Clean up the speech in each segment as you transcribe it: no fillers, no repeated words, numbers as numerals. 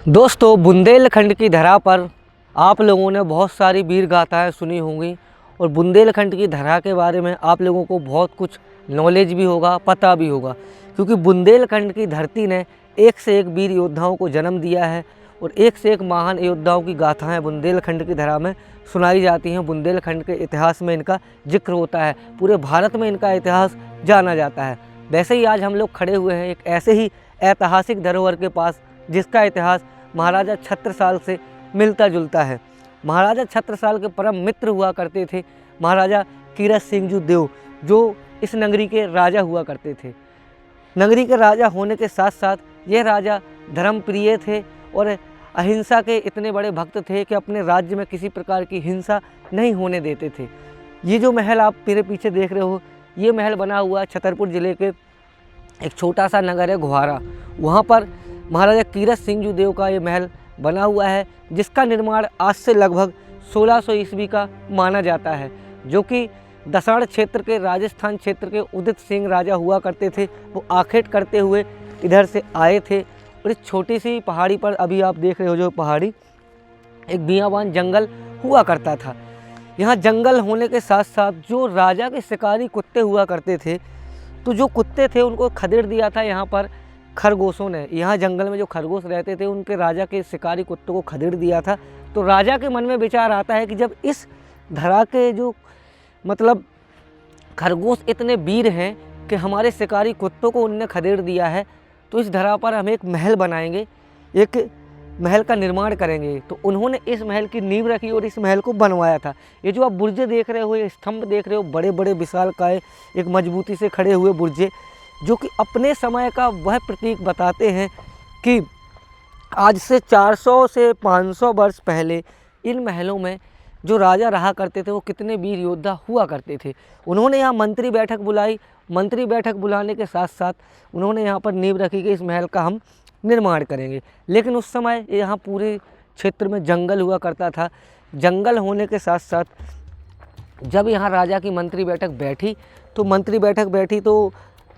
दोस्तों, बुंदेलखंड की धरा पर आप लोगों ने बहुत सारी वीर गाथाएँ सुनी होंगी और बुंदेलखंड की धरा के बारे में आप लोगों को बहुत कुछ नॉलेज भी होगा, पता भी होगा, क्योंकि बुंदेलखंड की धरती ने एक से एक वीर योद्धाओं को जन्म दिया है और एक से एक महान योद्धाओं की गाथाएँ बुंदेलखंड की धरा में सुनाई जाती हैं। बुंदेलखंड के इतिहास में इनका जिक्र होता है, पूरे भारत में इनका इतिहास जाना जाता है। वैसे ही आज हम लोग खड़े हुए हैं एक ऐसे ही ऐतिहासिक धरोहर के पास जिसका इतिहास महाराजा छत्रसाल से मिलता जुलता है। महाराजा छत्रसाल के परम मित्र हुआ करते थे महाराजा कीरत सिंह देव, जो इस नगरी के राजा हुआ करते थे। नगरी के राजा होने के साथ साथ ये राजा धर्मप्रिय थे और अहिंसा के इतने बड़े भक्त थे कि अपने राज्य में किसी प्रकार की हिंसा नहीं होने देते थे। ये जो महल आप मेरे पीछे देख रहे हो, ये महल बना हुआ छतरपुर ज़िले के एक छोटा सा नगर है घुआरा। वहाँ पर महाराजा कीरत सिंह देव का ये महल बना हुआ है, जिसका निर्माण आज से लगभग 1600 ईस्वी का माना जाता है, जो कि दसाड़ क्षेत्र के राजस्थान क्षेत्र के उदित सिंह राजा हुआ करते थे। वो आखेट करते हुए इधर से आए थे और इस छोटी सी पहाड़ी पर अभी आप देख रहे हो जो पहाड़ी, एक बियाबान जंगल हुआ करता था। यहाँ जंगल होने के साथ साथ जो राजा के शिकारी कुत्ते हुआ करते थे, तो जो कुत्ते थे उनको खदेड़ दिया था यहाँ पर खरगोशों ने। यहाँ जंगल में जो खरगोश रहते थे उनके राजा के शिकारी कुत्तों को खदेड़ दिया था। तो राजा के मन में विचार आता है कि जब इस धरा के जो मतलब खरगोश इतने वीर हैं कि हमारे शिकारी कुत्तों को उनने खदेड़ दिया है, तो इस धरा पर हम एक महल बनाएंगे, एक महल का निर्माण करेंगे। तो उन्होंने इस महल की नींव रखी और इस महल को बनवाया था। ये जो आप बुर्जे देख रहे हो, ये स्तंभ देख रहे हो, बड़े बड़े विशालकाय एक मजबूती से खड़े हुए बुर्जे, जो कि अपने समय का वह प्रतीक बताते हैं कि आज से 400 से 500 वर्ष पहले इन महलों में जो राजा रहा करते थे वो कितने वीर योद्धा हुआ करते थे। उन्होंने यहाँ मंत्री बैठक बुलाई। मंत्री बैठक बुलाने के साथ साथ उन्होंने यहाँ पर नींव रखी कि इस महल का हम निर्माण करेंगे। लेकिन उस समय यहाँ पूरे क्षेत्र में जंगल हुआ करता था। जंगल होने के साथ साथ जब यहाँ राजा की मंत्री बैठक बैठी तो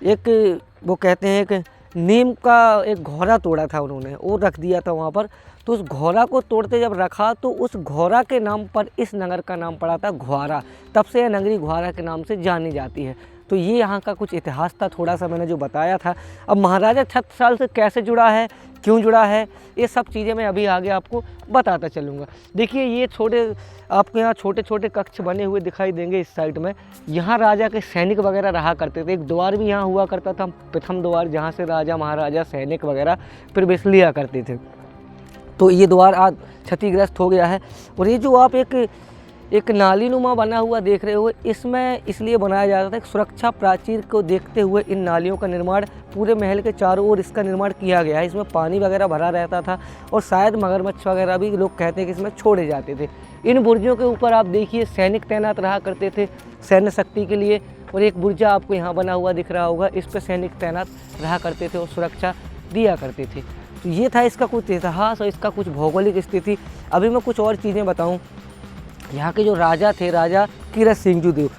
एक वो कहते हैं कि नीम का एक घोड़ा तोड़ा था उन्होंने, वो रख दिया था वहाँ पर। तो उस घोड़ा को तोड़ते जब रखा तो उस घोड़ा के नाम पर इस नगर का नाम पड़ा था घुआरा। तब से यह नगरी घुआरा के नाम से जानी जाती है। तो ये यहाँ का कुछ इतिहास था, थोड़ा सा मैंने जो बताया था। अब महाराजा छत्रसाल से कैसे जुड़ा है, क्यों जुड़ा है, ये सब चीज़ें मैं अभी आगे आपको बताता चलूँगा। देखिए, ये आपके यहाँ छोटे छोटे कक्ष बने हुए दिखाई देंगे इस साइड में। यहाँ राजा के सैनिक वगैरह रहा करते थे। एक द्वार भी यहाँ हुआ करता था, प्रथम द्वार, जहाँ से राजा महाराजा सैनिक वगैरह प्रवेश लिया करते थे। तो ये द्वार आज क्षतिग्रस्त हो गया है। और ये जो आप एक नालीनुमा बना हुआ देख रहे हो, इसमें इसलिए बनाया जाता था कि सुरक्षा प्राचीर को देखते हुए इन नालियों का निर्माण पूरे महल के चारों ओर इसका निर्माण किया गया है। इसमें पानी वगैरह भरा रहता था और शायद मगरमच्छ वगैरह भी लोग कहते हैं कि इसमें छोड़े जाते थे। इन बुर्जों के ऊपर आप देखिए सैनिक तैनात रहा करते थे सैन्य शक्ति के लिए। और एक बुर्जा आपको यहाँ बना हुआ दिख रहा होगा, इस पर सैनिक तैनात रहा करते थे और सुरक्षा दिया करते थे। तो ये था इसका कुछ इतिहास और इसका कुछ भौगोलिक स्थिति। अभी मैं कुछ और चीज़ें बताऊँ। यहाँ के जो राजा थे, राजा कीरत सिंह देव,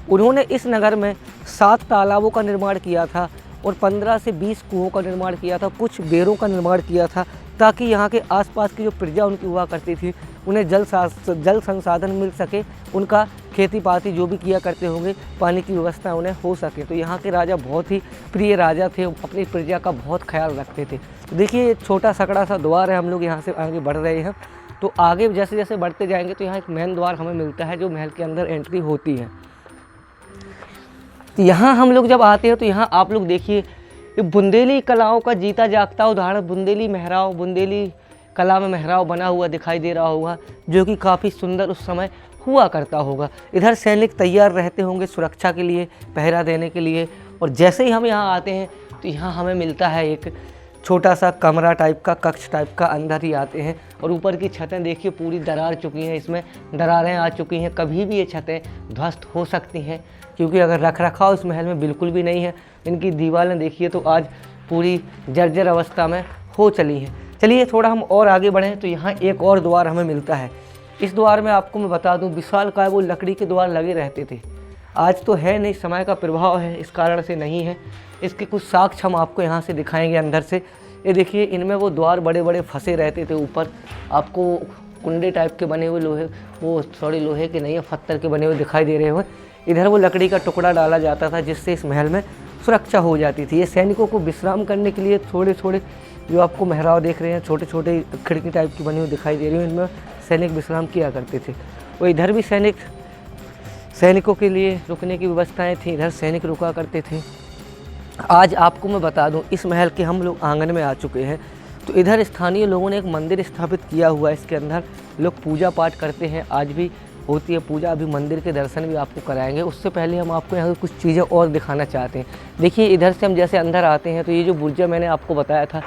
उन्होंने इस नगर में 7 तालाबों का निर्माण किया था और 15 से 20 कुओं का निर्माण किया था, कुछ बेरों का निर्माण किया था, ताकि यहाँ के आसपास की जो प्रजा उनकी हुआ करती थी उन्हें जल संसाधन मिल सके, उनका खेती पाती जो भी किया करते होंगे पानी की व्यवस्था उन्हें हो सके। तो यहाँ के राजा बहुत ही प्रिय राजा थे, अपनी प्रजा का बहुत ख्याल रखते थे। तो देखिए, छोटा सकड़ा सा द्वार है, हम लोग यहाँ से आगे बढ़ रहे हैं। तो आगे जैसे जैसे बढ़ते जाएंगे तो यहाँ एक मेन द्वार हमें मिलता है जो महल के अंदर एंट्री होती है। तो यहाँ हम लोग जब आते हैं तो यहाँ आप लोग देखिए, ये बुंदेली कलाओं का जीता जागता उदाहरण बुंदेली महराव, बुंदेली कला में महराव बना हुआ दिखाई दे रहा होगा, जो कि काफ़ी सुंदर उस समय हुआ करता होगा। इधर सैनिक तैयार रहते होंगे सुरक्षा के लिए, पहरा देने के लिए। और जैसे ही हम यहाँ आते हैं तो यहाँ हमें मिलता है एक छोटा सा कमरा टाइप का, कक्ष टाइप का। अंदर ही आते हैं और ऊपर की छतें देखिए पूरी दरार चुकी हैं, इसमें दरारें आ चुकी हैं। कभी भी ये छतें ध्वस्त हो सकती हैं, क्योंकि अगर रख रखाव इस महल में बिल्कुल भी नहीं है। इनकी दीवारें देखिए तो आज पूरी जर्जर अवस्था में हो चली हैं। चलिए थोड़ा हम और आगे बढ़ें तो यहाँ एक और द्वार हमें मिलता है। इस द्वार में आपको मैं बता दूँ, विशालकाय वो लकड़ी के द्वार लगे रहते थे। आज तो है नहीं, समय का प्रभाव है, इस कारण से नहीं है। इसके कुछ साक्ष्य हम आपको यहाँ से दिखाएंगे अंदर से। ये देखिए इनमें वो द्वार बड़े बड़े फंसे रहते थे ऊपर, आपको कुंडे टाइप के बने हुए लोहे, वो सॉरी लोहे के नहीं है, पत्थर के बने हुए दिखाई दे रहे हो। इधर वो लकड़ी का टुकड़ा डाला जाता था जिससे इस महल में सुरक्षा हो जाती थी। ये सैनिकों को विश्राम करने के लिए थोड़े थोड़े जो आपको मेहराब देख रहे हैं, छोटे छोटे खिड़की टाइप की बनी हुई दिखाई दे रही है, इनमें सैनिक विश्राम किया करते थे। और इधर भी सैनिकों के लिए रुकने की व्यवस्थाएं थी, इधर सैनिक रुका करते थे। आज आपको मैं बता दूं, इस महल के हम लोग आंगन में आ चुके हैं। तो इधर स्थानीय लोगों ने एक मंदिर स्थापित किया हुआ है, इसके अंदर लोग पूजा पाठ करते हैं, आज भी होती है पूजा। अभी मंदिर के दर्शन भी आपको कराएंगे, उससे पहले हम आपको यहाँ कुछ चीज़ें और दिखाना चाहते हैं। देखिए इधर से हम जैसे अंदर आते हैं तो ये जो बुर्जा मैंने आपको बताया था,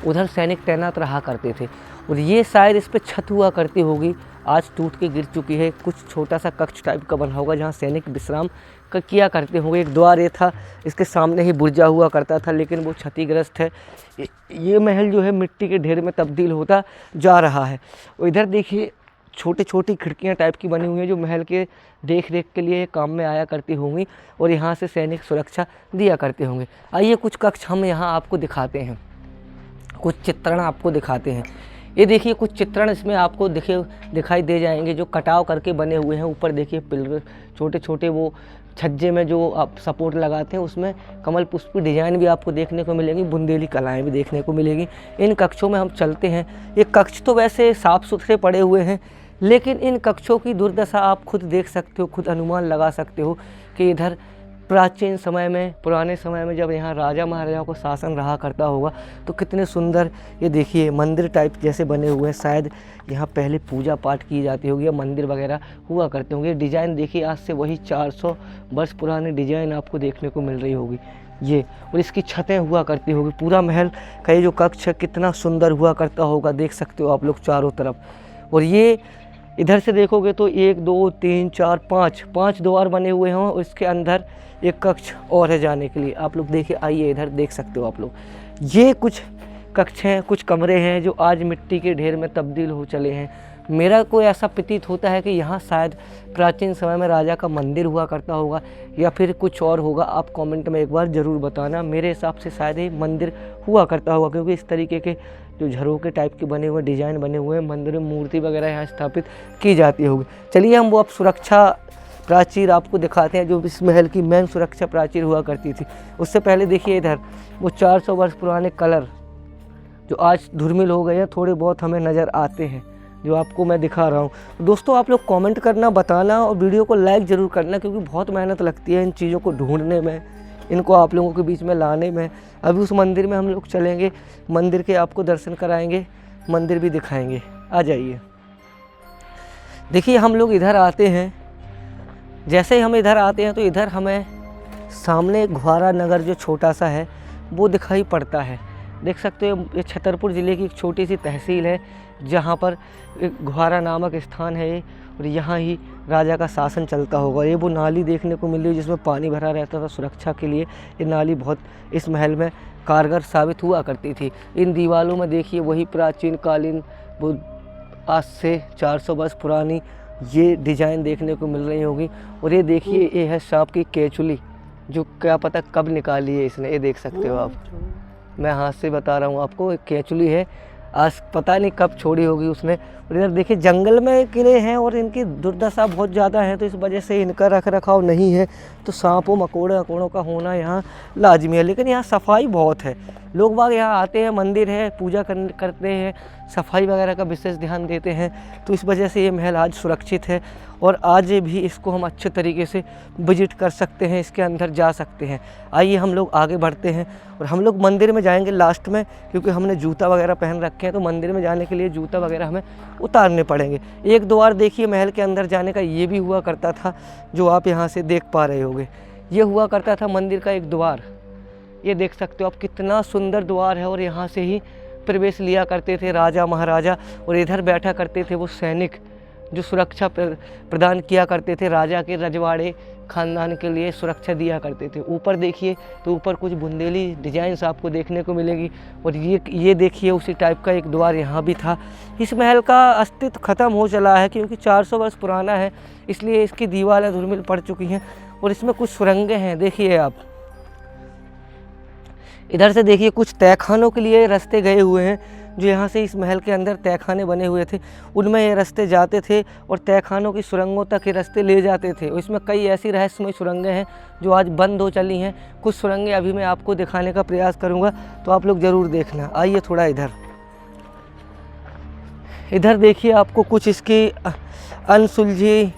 उधर सैनिक तैनात रहा करते थे। और ये शायद इस पर छत हुआ करती होगी, आज टूट के गिर चुकी है। कुछ छोटा सा कक्ष टाइप का बना होगा जहाँ सैनिक विश्राम किया करते होंगे। एक द्वार ये था, इसके सामने ही बुर्जा हुआ करता था, लेकिन वो क्षतिग्रस्त है। ये महल जो है मिट्टी के ढेर में तब्दील होता जा रहा है। और इधर देखिए छोटी छोटी खिड़कियाँ टाइप की बनी हुई हैं जो महल के देख रेख के लिए काम में आया करती होंगी, और यहाँ से सैनिक सुरक्षा दिया करते होंगे। आइए कुछ कक्ष हम यहाँ आपको दिखाते हैं, कुछ चित्रण आपको दिखाते हैं। ये देखिए कुछ चित्रण इसमें आपको दिखाई दे जाएंगे जो कटाव करके बने हुए हैं। ऊपर देखिए पिलर, छोटे छोटे वो छज्जे में जो आप सपोर्ट लगाते हैं, उसमें कमल पुष्प की डिजाइन भी आपको देखने को मिलेगी, बुंदेली कलाएं भी देखने को मिलेगी। इन कक्षों में हम चलते हैं। ये कक्ष तो वैसे साफ़ सुथरे पड़े हुए हैं, लेकिन इन कक्षों की दुर्दशा आप खुद देख सकते हो, खुद अनुमान लगा सकते हो कि इधर प्राचीन समय में, पुराने समय में जब यहाँ राजा महाराजाओं को शासन रहा करता होगा तो कितने सुंदर ये देखिए मंदिर टाइप जैसे बने हुए हैं। शायद यहाँ पहले पूजा पाठ की जाती होगी या मंदिर वगैरह हुआ करते होंगे। डिज़ाइन देखिए आज से वही 400 वर्ष पुरानी डिज़ाइन आपको देखने को मिल रही होगी ये, और इसकी छतें हुआ करती होगी। पूरा महल का ये जो कक्ष है कितना सुंदर हुआ करता होगा, देख सकते हो आप लोग चारों तरफ। और ये इधर से देखोगे तो 1 2 3 4 5 द्वार बने हुए हैं, और इसके अंदर एक कक्ष और है जाने के लिए। आप लोग देखिए, आइए इधर देख सकते हो आप लोग। ये कुछ कक्ष हैं, कुछ कमरे हैं जो आज मिट्टी के ढेर में तब्दील हो चले हैं। मेरा को ऐसा प्रतीत होता है कि यहाँ शायद प्राचीन समय में राजा का मंदिर हुआ करता होगा या फिर कुछ और होगा। आप कमेंट में एक बार ज़रूर बताना। मेरे हिसाब से शायद ये मंदिर हुआ करता होगा, क्योंकि इस तरीके के जो झरोके टाइप के बने हुए डिज़ाइन बने हुए हैं, मंदिर में मूर्ति वगैरह यहाँ स्थापित की जाती होगी। चलिए हम वो अब सुरक्षा प्राचीर आपको दिखाते हैं जो इस महल की मेन सुरक्षा प्राचीर हुआ करती थी। उससे पहले देखिए इधर वो 400 वर्ष पुराने कलर जो आज धूमिल हो गए हैं, थोड़े बहुत हमें नज़र आते हैं, जो आपको मैं दिखा रहा हूँ। दोस्तों आप लोग कमेंट करना, बताना और वीडियो को लाइक ज़रूर करना, क्योंकि बहुत मेहनत लगती है इन चीज़ों को ढूंढने में, इनको आप लोगों के बीच में लाने में। अभी उस मंदिर में हम लोग चलेंगे, मंदिर के आपको दर्शन कराएंगे, मंदिर भी दिखाएंगे। आ जाइए। देखिए हम लोग इधर आते हैं, जैसे ही हम इधर आते हैं तो इधर हमें सामने घुआरा नगर जो छोटा सा है वो दिखाई पड़ता है। देख सकते हो ये छतरपुर ज़िले की एक छोटी सी तहसील है जहाँ पर एक घुआरा नामक स्थान है, और यहाँ ही राजा का शासन चलता होगा। ये वो नाली देखने को मिल रही है जिसमें पानी भरा रहता था सुरक्षा के लिए। ये नाली बहुत इस महल में कारगर साबित हुआ करती थी। इन दीवारों में देखिए वही प्राचीन कालीन, वो आज से 400 वर्ष पुरानी ये डिज़ाइन देखने को मिल रही होगी। और ये देखिए ये है सांप की केचुली, जो क्या पता कब निकाली है इसने। ये देख सकते हो आप, मैं हाथ से बता रहा हूँ आपको, एक केचुली है, आज पता नहीं कब छोड़ी होगी उसने। और इधर देखिए जंगल में किले हैं और इनकी दुर्दशा बहुत ज़्यादा है, तो इस वजह से इनका रख रखाव नहीं है, तो सांपों मकोड़ों का होना यहाँ लाजमी है। लेकिन यहाँ सफाई बहुत है, लोग बाग यहाँ आते हैं, मंदिर है, पूजा करते हैं, सफाई वगैरह का विशेष ध्यान देते हैं, तो इस वजह से ये महल आज सुरक्षित है और आज भी इसको हम अच्छे तरीके से विजिट कर सकते हैं, इसके अंदर जा सकते हैं। आइए हम लोग आगे बढ़ते हैं और हम लोग मंदिर में जाएंगे लास्ट में, क्योंकि हमने जूता वगैरह पहन रखे हैं, तो मंदिर में जाने के लिए जूता वगैरह हमें उतारने पड़ेंगे। एक द्वार देखिए महल के अंदर जाने का, ये भी हुआ करता था जो आप यहाँ से देख पा रहे होंगे। ये हुआ करता था मंदिर का एक द्वार, ये देख सकते हो आप, कितना सुंदर द्वार है। और यहाँ से ही प्रवेश लिया करते थे राजा महाराजा, और इधर बैठा करते थे वो सैनिक जो सुरक्षा प्रदान किया करते थे, राजा के रजवाड़े खानदान के लिए सुरक्षा दिया करते थे। ऊपर देखिए तो ऊपर कुछ बुंदेली डिजाइन्स आपको देखने को मिलेगी। और ये देखिए उसी टाइप का एक द्वार यहाँ भी था। इस महल का अस्तित्व ख़त्म हो चला है, क्योंकि 400 वर्ष पुराना है, इसलिए इसकी दीवारें धूमिल पड़ चुकी हैं। और इसमें कुछ सुरंगें हैं, देखिए आप, इधर से देखिए कुछ तहखानों के लिए रास्ते गए हुए हैं, जो यहाँ से इस महल के अंदर तहखाने बने हुए थे, उनमें ये रास्ते जाते थे और तहखानों की सुरंगों तक ये रास्ते ले जाते थे। इसमें कई ऐसी रहस्यमय सुरंगें हैं जो आज बंद हो चली हैं। कुछ सुरंगें अभी मैं आपको दिखाने का प्रयास करूँगा, तो आप लोग ज़रूर देखना। आइए थोड़ा इधर देखिए, आपको कुछ इसकी अनसुलझी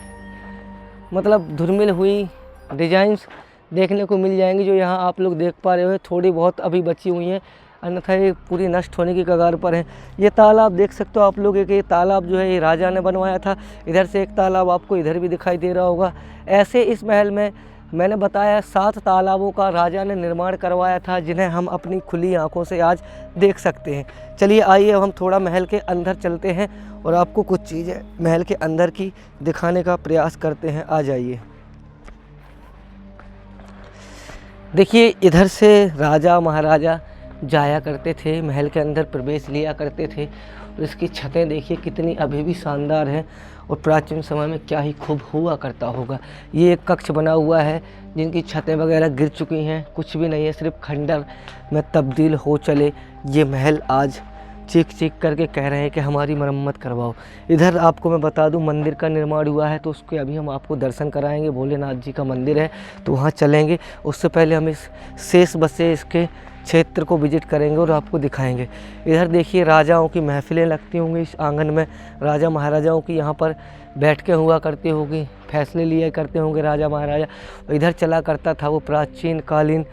मतलब धुरमिल हुई डिजाइंस देखने को मिल जाएंगी, जो यहाँ आप लोग देख पा रहे हो। थोड़ी बहुत अभी बची हुई हैं, अन्यथा ये पूरी नष्ट होने की कगार पर है। ये तालाब देख सकते हो आप लोग, एक ये तालाब जो है ये राजा ने बनवाया था। इधर से एक तालाब आपको इधर भी दिखाई दे रहा होगा। ऐसे इस महल में मैंने बताया 7 तालाबों का राजा ने निर्माण करवाया था, जिन्हें हम अपनी खुली आंखों से आज देख सकते हैं। चलिए आइए अब हम थोड़ा महल के अंदर चलते हैं और आपको कुछ चीज़ें महल के अंदर की दिखाने का प्रयास करते हैं। आ जाइए। देखिए, इधर से राजा महाराजा जाया करते थे, महल के अंदर प्रवेश लिया करते थे। और इसकी छतें देखिए कितनी अभी भी शानदार हैं, और प्राचीन समय में क्या ही खूब हुआ करता होगा। ये एक कक्ष बना हुआ है जिनकी छतें वगैरह गिर चुकी हैं, कुछ भी नहीं है, सिर्फ खंडर में तब्दील हो चले ये महल आज चीख चीख करके कह रहे हैं कि हमारी मरम्मत करवाओ। इधर आपको मैं बता दूं मंदिर का निर्माण हुआ है, तो उसके अभी हम आपको दर्शन कराएंगे। भोलेनाथ जी का मंदिर है, तो वहाँ चलेंगे। उससे पहले हम इस शेष बस से इसके क्षेत्र को विजिट करेंगे और आपको दिखाएंगे। इधर देखिए, राजाओं की महफिलें लगती होंगी इस आंगन में। राजा महाराजाओं की यहाँ पर बैठ के हुआ करती होगी, फैसले लिया करते होंगे राजा महाराजा। इधर चला करता था वो प्राचीन कालीन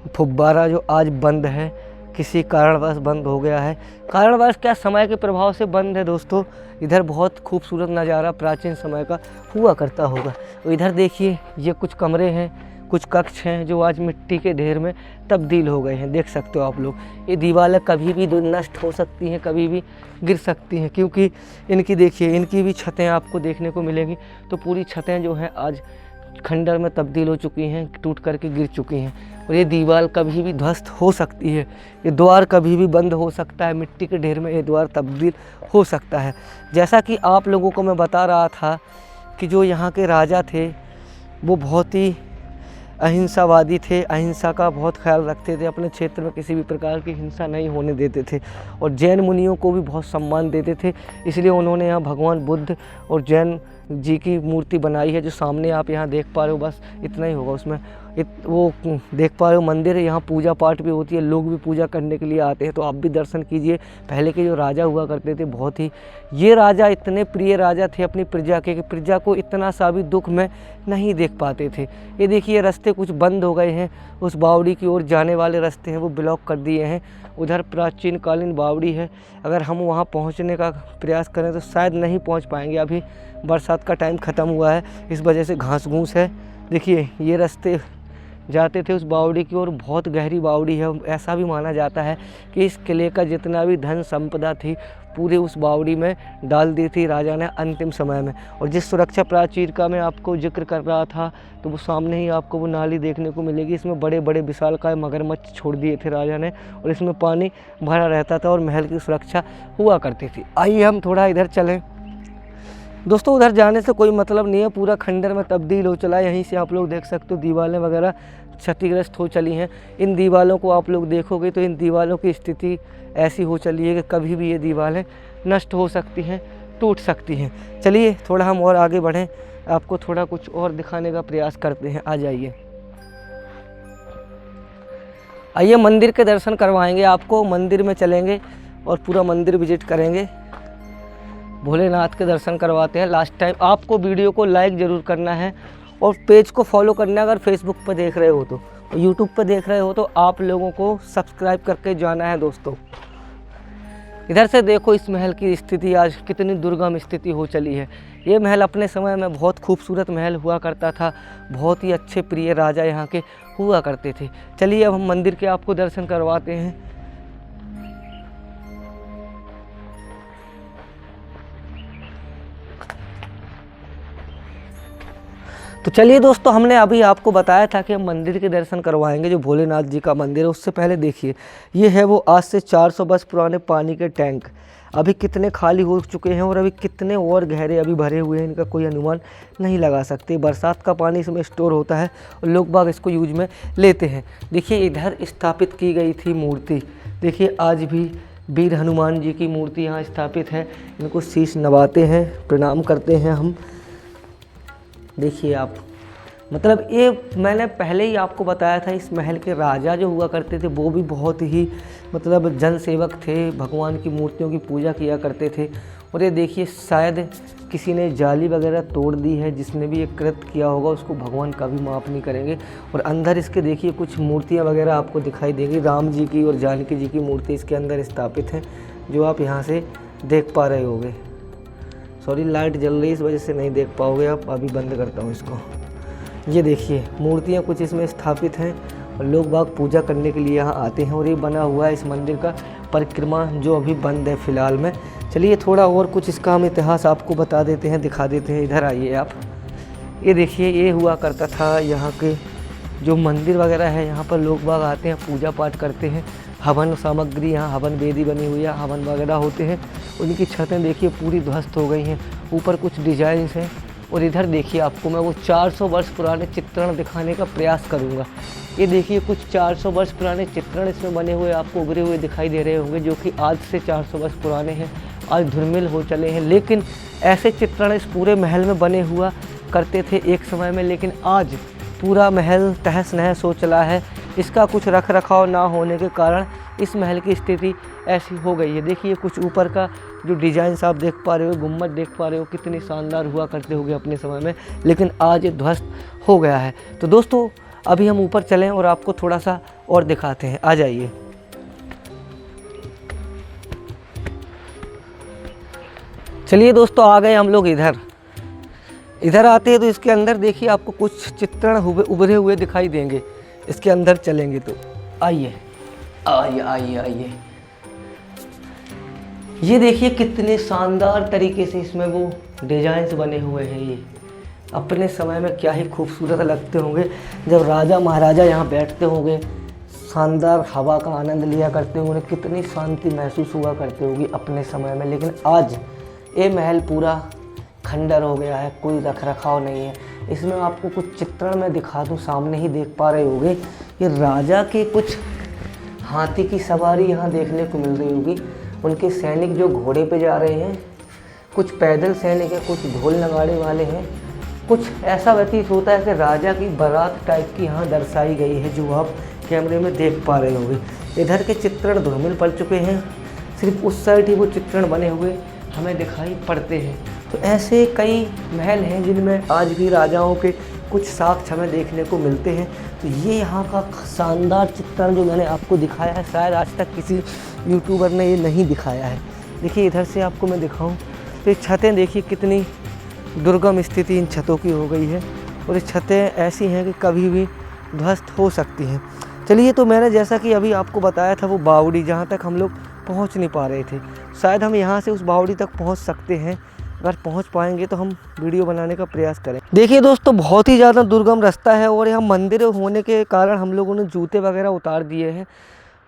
फुब्बारा, जो आज बंद है, किसी कारणवश बंद हो गया है। कारणवश क्या, समय के प्रभाव से बंद है दोस्तों। इधर बहुत खूबसूरत नज़ारा प्राचीन समय का हुआ करता होगा। और इधर देखिए, ये कुछ कमरे हैं, कुछ कक्ष हैं जो आज मिट्टी के ढेर में तब्दील हो गए हैं। देख सकते हो आप लोग। ये दीवारें कभी भी नष्ट हो सकती हैं, कभी भी गिर सकती हैं, क्योंकि इनकी देखिए, इनकी भी छतें आपको देखने को मिलेंगी। तो पूरी छतें जो हैं आज खंडर में तब्दील हो चुकी हैं, टूट करके गिर चुकी हैं। और ये दीवार कभी भी ध्वस्त हो सकती है, ये द्वार कभी भी बंद हो सकता है, मिट्टी के ढेर में ये द्वार तब्दील हो सकता है। जैसा कि आप लोगों को मैं बता रहा था कि जो यहाँ के राजा थे वो बहुत ही अहिंसावादी थे, अहिंसा का बहुत ख्याल रखते थे, अपने क्षेत्र में किसी भी प्रकार की हिंसा नहीं होने देते थे, और जैन मुनियों को भी बहुत सम्मान देते थे। इसलिए उन्होंने यहाँ भगवान बुद्ध और जैन जी की मूर्ति बनाई है, जो सामने आप यहाँ देख पा रहे हो। बस इतना ही होगा उसमें। वो देख पा रहे हो मंदिर है, यहाँ पूजा पाठ भी होती है, लोग भी पूजा करने के लिए आते हैं, तो आप भी दर्शन कीजिए। पहले के जो राजा हुआ करते थे, बहुत ही ये राजा इतने प्रिय राजा थे अपनी प्रजा के, कि प्रजा को इतना सा भी दुख में नहीं देख पाते थे। ये देखिए, रास्ते कुछ बंद हो गए हैं, उस बावड़ी की ओर जाने वाले रास्ते हैं वो ब्लॉक कर दिए हैं। उधर प्राचीन कालीन बावड़ी है, अगर हम वहाँ पहुँचने का प्रयास करें तो शायद नहीं पहुँच पाएंगे। अभी बरसात का टाइम ख़त्म हुआ है, इस वजह से घास घूस है। देखिए, ये रास्ते जाते थे उस बावड़ी की ओर, बहुत गहरी बावड़ी है। ऐसा भी माना जाता है कि इस किले का जितना भी धन संपदा थी पूरे उस बावड़ी में डाल दी थी राजा ने अंतिम समय में। और जिस सुरक्षा प्राचीर का मैं आपको जिक्र कर रहा था, तो वो सामने ही आपको वो नाली देखने को मिलेगी। इसमें बड़े बड़े विशालकाय मगरमच्छ छोड़ दिए थे राजा ने, और इसमें पानी भरा रहता था और महल की सुरक्षा हुआ करती थी। आइए हम थोड़ा इधर चलें दोस्तों। उधर जाने से कोई मतलब नहीं है, पूरा खंडर में तब्दील हो चला है। यहीं से आप लोग देख सकते हो दीवारें वगैरह क्षतिग्रस्त हो चली हैं। इन दीवारों को आप लोग देखोगे तो इन दीवारों की स्थिति ऐसी हो चली है कि कभी भी ये दीवारें नष्ट हो सकती हैं, टूट सकती हैं। चलिए थोड़ा हम और आगे बढ़ें, आपको थोड़ा कुछ और दिखाने का प्रयास करते हैं। आ जाइए, आइए मंदिर के दर्शन करवाएंगे आपको। मंदिर में चलेंगे और पूरा मंदिर विजिट करेंगे, भोलेनाथ के दर्शन करवाते हैं। लास्ट टाइम आपको वीडियो को लाइक ज़रूर करना है और पेज को फॉलो करना है। अगर फेसबुक पर देख रहे हो तो, यूट्यूब पर देख रहे हो तो आप लोगों को सब्सक्राइब करके जाना है दोस्तों। इधर से देखो इस महल की स्थिति आज कितनी दुर्गम स्थिति हो चली है। ये महल अपने समय में बहुत खूबसूरत महल हुआ करता था, बहुत ही अच्छे प्रिय राजा यहाँ के हुआ करते थे। चलिए अब हम मंदिर के आपको दर्शन करवाते हैं। तो चलिए दोस्तों, हमने अभी आपको बताया था कि हम मंदिर के दर्शन करवाएंगे, जो भोलेनाथ जी का मंदिर है। उससे पहले देखिए, ये है वो आज से 400 वर्ष पुराने पानी के टैंक। अभी कितने खाली हो चुके हैं और अभी कितने और गहरे अभी भरे हुए हैं, इनका कोई अनुमान नहीं लगा सकते। बरसात का पानी इसमें स्टोर होता है और लोग बाग इसको यूज में लेते हैं। देखिए इधर स्थापित की गई थी मूर्ति, देखिए आज भी वीर हनुमान जी की मूर्ति यहाँ स्थापित है। इनको शीश नवाते हैं, प्रणाम करते हैं हम। देखिए आप, मतलब ये मैंने पहले ही आपको बताया था, इस महल के राजा जो हुआ करते थे वो भी बहुत ही मतलब जनसेवक थे, भगवान की मूर्तियों की पूजा किया करते थे। और ये देखिए शायद किसी ने जाली वगैरह तोड़ दी है, जिसने भी ये कृत्य किया होगा उसको भगवान कभी माफ़ नहीं करेंगे। और अंदर इसके देखिए कुछ मूर्तियाँ वगैरह आपको दिखाई देंगी, राम जी की और जानकी जी की मूर्ति इसके अंदर स्थापित है, जो आप यहाँ से देख पा रहे होंगे। सॉरी लाइट जल रही है इस वजह से नहीं देख पाओगे आप, अभी बंद करता हूँ इसको। ये देखिए मूर्तियाँ कुछ इसमें स्थापित हैं और लोग बाग पूजा करने के लिए यहाँ आते हैं। और ये बना हुआ है इस मंदिर का परिक्रमा, जो अभी बंद है फ़िलहाल में। चलिए थोड़ा और कुछ इसका हम इतिहास आपको बता देते हैं, दिखा देते हैं। इधर आइए आप, ये देखिए ये हुआ करता था यहाँ के जो मंदिर वगैरह है, यहाँ पर लोग बाग आते हैं, पूजा पाठ करते हैं। हवन सामग्री, यहाँ हवन वेदी बनी हुई है, हवन वगैरह होते हैं। उनकी छतें देखिए पूरी ध्वस्त हो गई हैं, ऊपर कुछ डिजाइंस हैं। और इधर देखिए आपको मैं वो 400 वर्ष पुराने चित्रण दिखाने का प्रयास करूँगा। ये देखिए कुछ 400 वर्ष पुराने चित्रण इसमें बने हुए आपको उभरे हुए दिखाई दे रहे होंगे, जो कि आज से 400 वर्ष पुराने हैं, आज धुलमिल हो चले हैं। लेकिन ऐसे चित्रण इस पूरे महल में बने हुआ करते थे एक समय में, लेकिन आज पूरा महल तहस नहस हो चला है। इसका कुछ रख रखाव ना होने के कारण इस महल की स्थिति ऐसी हो गई है। देखिए कुछ ऊपर का जो डिज़ाइंस आप देख पा रहे हो, गुम्बद देख पा रहे हो, कितनी शानदार हुआ करते होंगे अपने समय में, लेकिन आज ये ध्वस्त हो गया है। तो दोस्तों अभी हम ऊपर चलें और आपको थोड़ा सा और दिखाते हैं, आ जाइए। चलिए दोस्तों आ गए हम लोग इधर आते हैं तो इसके अंदर देखिए आपको कुछ चित्रण उभरे हुए दिखाई देंगे। इसके अंदर चलेंगे तो आइए आइए आइए आइए। ये देखिए कितने शानदार तरीके से इसमें वो डिजाइन्स बने हुए हैं। ये अपने समय में क्या ही खूबसूरत लगते होंगे, जब राजा महाराजा यहाँ बैठते होंगे, शानदार हवा का आनंद लिया करते होंगे, कितनी शांति महसूस हुआ करती होगी अपने समय में। लेकिन आज ये महल पूरा खंडर हो गया है, कोई रख रखाव नहीं है। इसमें आपको कुछ चित्रण मैं दिखा दूँ, सामने ही देख पा रहे होंगे। ये राजा के कुछ हाथी की सवारी यहाँ देखने को मिल रही होगी। उनके सैनिक जो घोड़े पे जा रहे हैं, कुछ पैदल सैनिक है, कुछ ढोल नगाड़े वाले हैं। कुछ ऐसा व्यतीत होता है कि राजा की बारात टाइप की यहाँ दर्शाई गई है, जो आप कैमरे में देख पा रहे होंगे। इधर के चित्रण धूमिल पड़ चुके हैं, सिर्फ उस साइड ही वो चित्रण बने हुए हमें दिखाई पड़ते हैं। तो ऐसे कई महल हैं जिनमें आज भी राजाओं के कुछ साक्ष्य हमें देखने को मिलते हैं। तो ये यहाँ का शानदार चित्रण जो मैंने आपको दिखाया है, शायद आज तक किसी यूट्यूबर ने ये नहीं दिखाया है। देखिए इधर से आपको मैं दिखाऊं तो ये छतें देखिए कितनी दुर्गम स्थिति इन छतों की हो गई है, और ये छतें ऐसी हैं कि कभी भी ध्वस्त हो सकती हैं। चलिए तो मैंने जैसा कि अभी आपको बताया था वो बावड़ी, जहाँ तक हम लोग पहुँच नहीं पा रहे थे, शायद हम यहाँ से उस बावड़ी तक पहुँच सकते हैं। अगर पहुंच पाएंगे तो हम वीडियो बनाने का प्रयास करें। देखिए दोस्तों बहुत ही ज़्यादा दुर्गम रास्ता है, और यहाँ मंदिर होने के कारण हम लोगों ने जूते वगैरह उतार दिए हैं।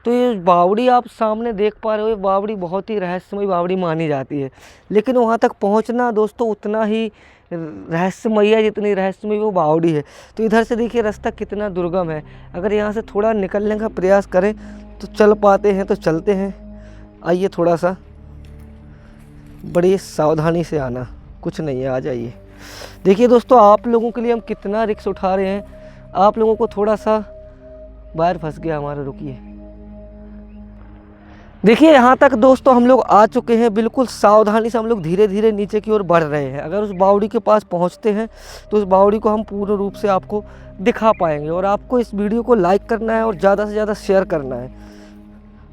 तो ये बावड़ी आप सामने देख पा रहे हो, ये बावड़ी बहुत ही रहस्यमयी बावड़ी मानी जाती है। लेकिन वहाँ तक पहुँचना दोस्तों उतना ही रहस्यमयी है जितनी रहस्यमयी वो बावड़ी है। तो इधर से देखिए रास्ता कितना दुर्गम है। अगर यहाँ से थोड़ा निकलने का प्रयास करें तो चल पाते हैं, तो चलते हैं। आइए थोड़ा सा, बड़ी सावधानी से आना, कुछ नहीं है, आ जाइए। देखिए दोस्तों आप लोगों के लिए हम कितना रिस्क उठा रहे हैं, आप लोगों को थोड़ा सा बाहर फंस गया हमारा, रुकिए। देखिए यहाँ तक दोस्तों हम लोग आ चुके हैं, बिल्कुल सावधानी से हम लोग धीरे धीरे नीचे की ओर बढ़ रहे हैं। अगर उस बावड़ी के पास पहुँचते हैं तो उस बावड़ी को हम पूर्ण रूप से आपको दिखा पाएंगे। और आपको इस वीडियो को लाइक करना है और ज़्यादा से ज़्यादा शेयर करना है।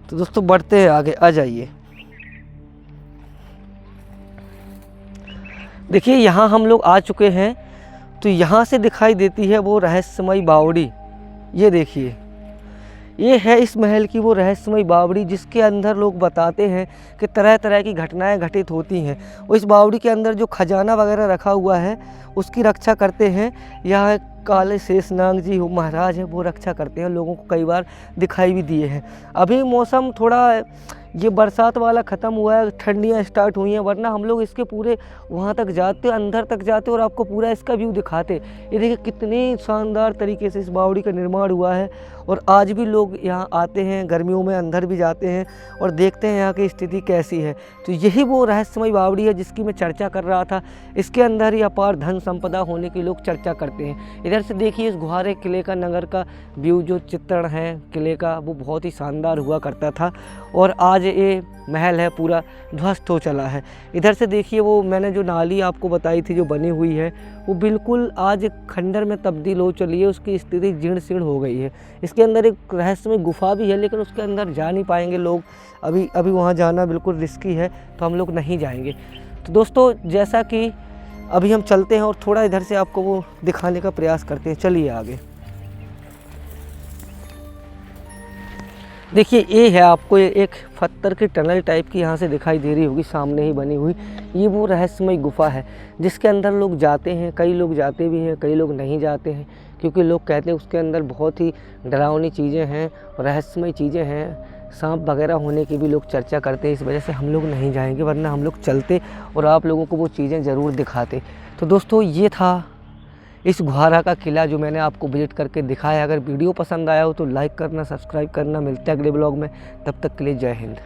तो दोस्तों बढ़ते हैं आगे, आ जाइए। देखिए यहाँ हम लोग आ चुके हैं, तो यहाँ से दिखाई देती है वो रहस्यमयी बावड़ी। ये देखिए, ये है इस महल की वो रहस्यमयी बावड़ी, जिसके अंदर लोग बताते हैं कि तरह तरह की घटनाएं घटित होती हैं। और इस बावड़ी के अंदर जो खजाना वगैरह रखा हुआ है उसकी रक्षा करते हैं यहाँ काले शेषनाग जी महाराज है, वो रक्षा करते हैं। लोगों को कई बार दिखाई भी दिए हैं। अभी मौसम थोड़ा ये बरसात वाला ख़त्म हुआ है, ठंडियाँ स्टार्ट हुई हैं, वरना हम लोग इसके पूरे वहाँ तक जाते, अंदर तक जाते और आपको पूरा इसका व्यू दिखाते। ये देखिए कितनी शानदार तरीके से इस बावड़ी का निर्माण हुआ है और आज भी लोग यहाँ आते हैं, गर्मियों में अंदर भी जाते हैं और देखते हैं यहाँ की स्थिति कैसी है। तो यही वो रहस्यमय बावड़ी है जिसकी मैं चर्चा कर रहा था। इसके अंदर ही अपार धन संपदा होने की लोग चर्चा करते हैं। इधर से देखिए इस गुहारे किले का, नगर का व्यू, जो चित्रण है किले का, वो बहुत ही शानदार हुआ करता था और आज ये महल है पूरा ध्वस्त हो चला है। इधर से देखिए वो मैंने जो नाली आपको बताई थी जो बनी हुई है, वो बिल्कुल आज खंडर में तब्दील हो चली है, उसकी स्थिति जीर्ण शीर्ण हो गई है। इसके अंदर एक रहस्यमय गुफा भी है, लेकिन उसके अंदर जा नहीं पाएंगे लोग, अभी वहाँ जाना बिल्कुल रिस्की है, तो हम लोग नहीं जाएंगे। तो दोस्तों जैसा कि अभी हम चलते हैं और थोड़ा इधर से आपको वो दिखाने का प्रयास करते हैं। चलिए आगे। देखिए ये है, आपको एक पत्थर की टनल टाइप की यहाँ से दिखाई दे रही होगी, सामने ही बनी हुई। ये वो रहस्यमय गुफा है जिसके अंदर लोग जाते हैं, कई लोग जाते भी हैं, कई लोग नहीं जाते हैं, क्योंकि लोग कहते हैं उसके अंदर बहुत ही डरावनी चीज़ें हैं, रहस्यमय चीज़ें हैं, सांप वगैरह होने की भी लोग चर्चा करते हैं। इस वजह से हम लोग नहीं जाएंगे, वरना हम लोग चलते और आप लोगों को वो चीज़ें ज़रूर दिखाते। तो दोस्तों ये था इस गुहारा का किला जो मैंने आपको विजिट करके दिखाया। अगर वीडियो पसंद आया हो तो लाइक करना, सब्सक्राइब करना। मिलते हैं अगले ब्लॉग में, तब तक के लिए जय हिंद।